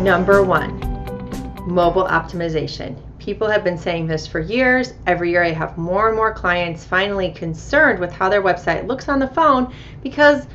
Number one, mobile optimization. People have been saying this for years. Every year I have more and more clients finally concerned with how their website looks on the phone, because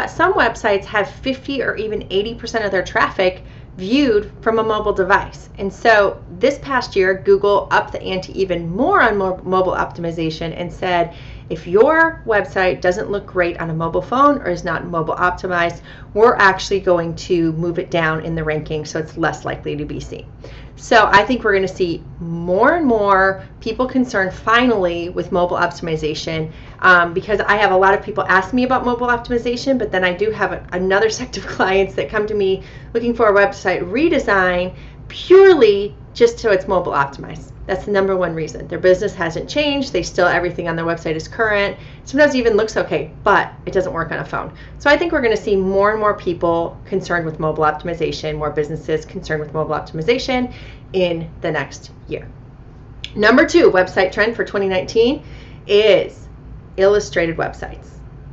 some websites have 50 or even 80% of their traffic viewed from a mobile device. And so this past year, Google upped the ante even more on mobile optimization and said, if your website doesn't look great on a mobile phone or is not mobile optimized, we're actually going to move it down in the ranking so it's less likely to be seen. So I think we're going to see more and more people concerned finally with mobile optimization, because I have a lot of people ask me about mobile optimization, but then I do have another set of clients that come to me looking for a website redesign purely just so it's mobile optimized. That's the number one reason. Their business hasn't changed. Everything on their website is current. Sometimes it even looks okay, but it doesn't work on a phone. So I think we're going to see more and more people concerned with mobile optimization, more businesses concerned with mobile optimization in the next year. Number two website trend for 2019 is illustrated websites.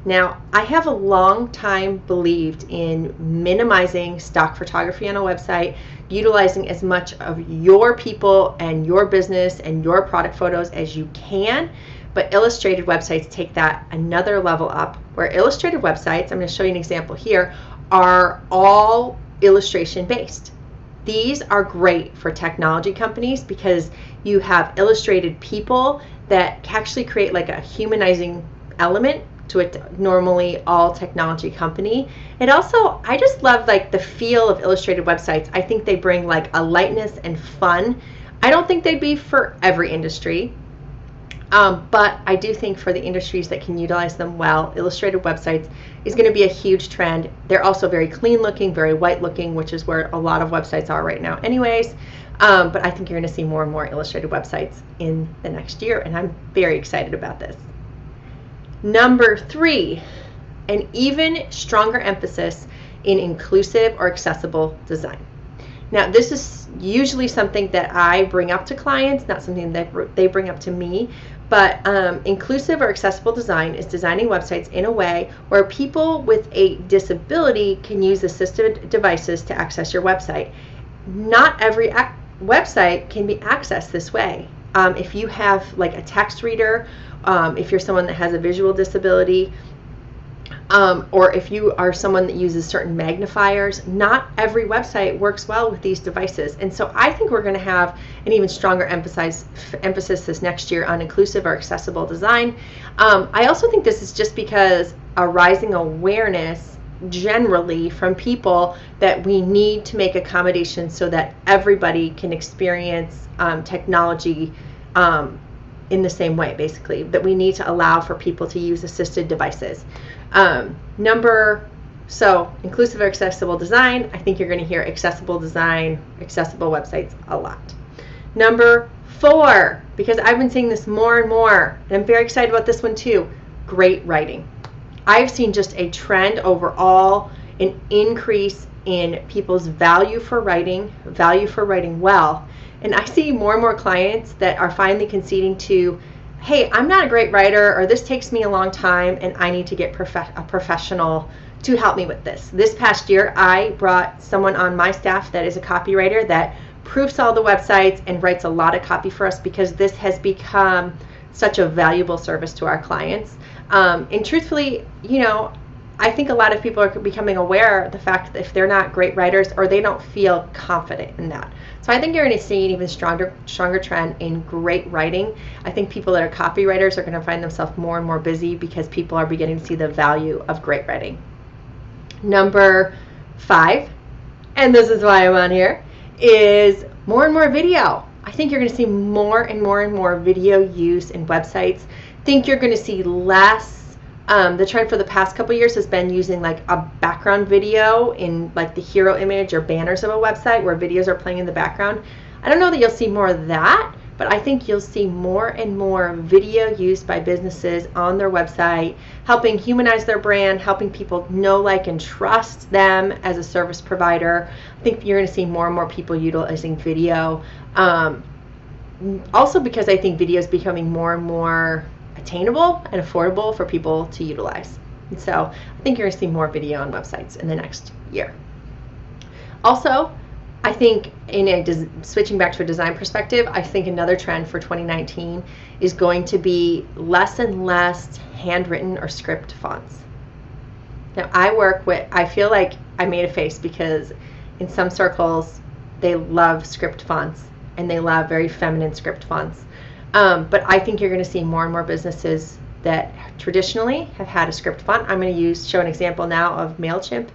Now, I have a long time believed in minimizing stock photography on a website, utilizing as much of your people and your business and your product photos as you can, but illustrated websites take that another level up, where illustrated websites, I'm going to show you an example here, are all illustration based. These are great for technology companies because you have illustrated people that actually create like a humanizing element to a normally all technology company. It also, I just love like the feel of illustrated websites. I think they bring like a lightness and fun. I don't think they'd be for every industry, but I do think for the industries that can utilize them well, illustrated websites is going to be a huge trend. They're also very clean looking, very white looking, which is where a lot of websites are right now anyways. But I think you're going to see more and more illustrated websites in the next year, and I'm very excited about this. Number three, an even stronger emphasis in inclusive or accessible design. Now, this is usually something that I bring up to clients, not something that they bring up to me, but inclusive or accessible design is designing websites in a way where people with a disability can use assistive devices to access your website. Not every website can be accessed this way. If you have like a text reader, if you're someone that has a visual disability, or if you are someone that uses certain magnifiers, not every website works well with these devices. And so I think we're going to have an even stronger emphasis this next year on inclusive or accessible design. I also think this is just because a rising awareness generally from people that we need to make accommodations so that everybody can experience technology in the same way, basically, that we need to allow for people to use assisted devices. So inclusive or accessible design, I think you're going to hear accessible design, accessible websites a lot. Number four, because I've been seeing this more and more, and I'm very excited about this one too, great writing. I've seen just a trend overall, an increase in people's value for writing well. And I see more and more clients that are finally conceding to, hey, I'm not a great writer, or this takes me a long time and I need to get a professional to help me with this. This past year, I brought someone on my staff that is a copywriter that proofs all the websites and writes a lot of copy for us, because this has become such a valuable service to our clients. And truthfully, I think a lot of people are becoming aware of the fact that if they're not great writers, or they don't feel confident in that. So I think you're going to see an even stronger trend in great writing. I think people that are copywriters are going to find themselves more and more busy because people are beginning to see the value of great writing. Number five, and this is why I'm on here, is more and more video. I think you're going to see more and more and more video use in websites. I think you're going to see less. The trend for the past couple years has been using like a background video in like the hero image or banners of a website where videos are playing in the background. I don't know that you'll see more of that, but I think you'll see more and more video used by businesses on their website, helping humanize their brand, helping people know, like, and trust them as a service provider. I think you're going to see more and more people utilizing video. Also because I think video is becoming more and more attainable and affordable for people to utilize. And so I think you're going to see more video on websites in the next year. Also, I think switching back to a design perspective, I think another trend for 2019 is going to be less and less handwritten or script fonts. Now, I feel like I made a face because in some circles, they love script fonts and they love very feminine script fonts. But I think you're going to see more and more businesses that traditionally have had a script font. I'm going to show an example now of MailChimp.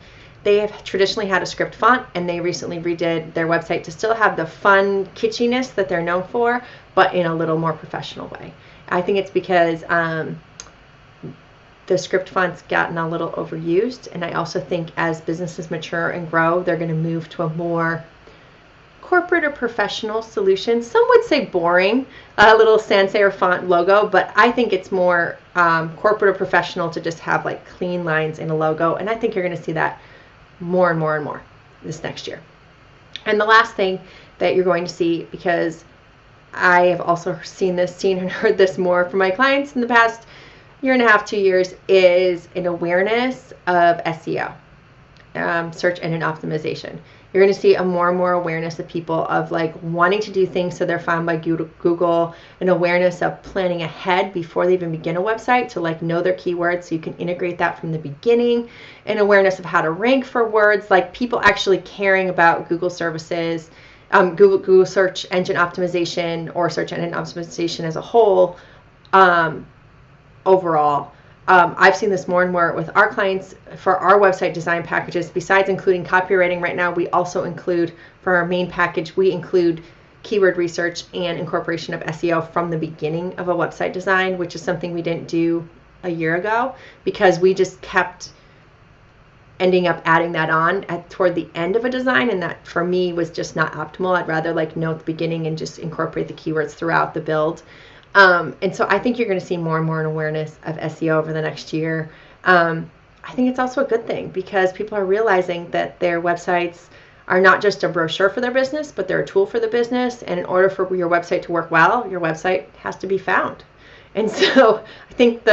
They have traditionally had a script font, and they recently redid their website to still have the fun kitschiness that they're known for, but in a little more professional way. I think it's because the script font's gotten a little overused, and I also think as businesses mature and grow, they're going to move to a more corporate or professional solution. Some would say boring, a little sans serif font logo, but I think it's more corporate or professional to just have like clean lines in a logo, and I think you're going to see that more and more and more this next year. And the last thing that you're going to see, because I have also seen and heard this more from my clients in the past year and a half, 2 years, is an awareness of SEO, search engine optimization. You're going to see a more and more awareness of people of like wanting to do things so they're found by Google, an awareness of planning ahead before they even begin a website to like know their keywords so you can integrate that from the beginning, an awareness of how to rank for words, like people actually caring about Google services, Google search engine optimization or search engine optimization as a whole, overall. I've seen this more and more with our clients for our website design packages. Besides including copywriting right now, we also include, for our main package, we include keyword research and incorporation of SEO from the beginning of a website design, which is something we didn't do a year ago because we just kept ending up adding that on toward the end of a design, and that for me was just not optimal. I'd rather like know at the beginning and just incorporate the keywords throughout the build. And so I think you're going to see more and more an awareness of SEO over the next year. I think it's also a good thing because people are realizing that their websites are not just a brochure for their business, but they're a tool for the business. And in order for your website to work well, your website has to be found. And so I think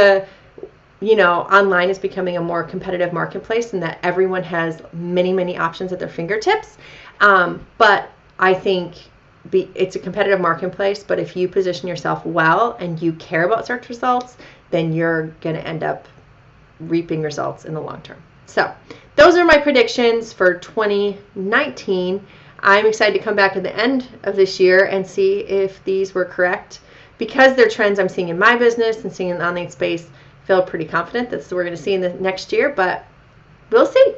online is becoming a more competitive marketplace and that everyone has many, many options at their fingertips. But I think it's a competitive marketplace, but if you position yourself well and you care about search results, then you're going to end up reaping results in the long term. So those are my predictions for 2019. I'm excited to come back at the end of this year and see if these were correct. Because they're trends I'm seeing in my business and seeing in the online space, I feel pretty confident that's what we're going to see in the next year, but we'll see.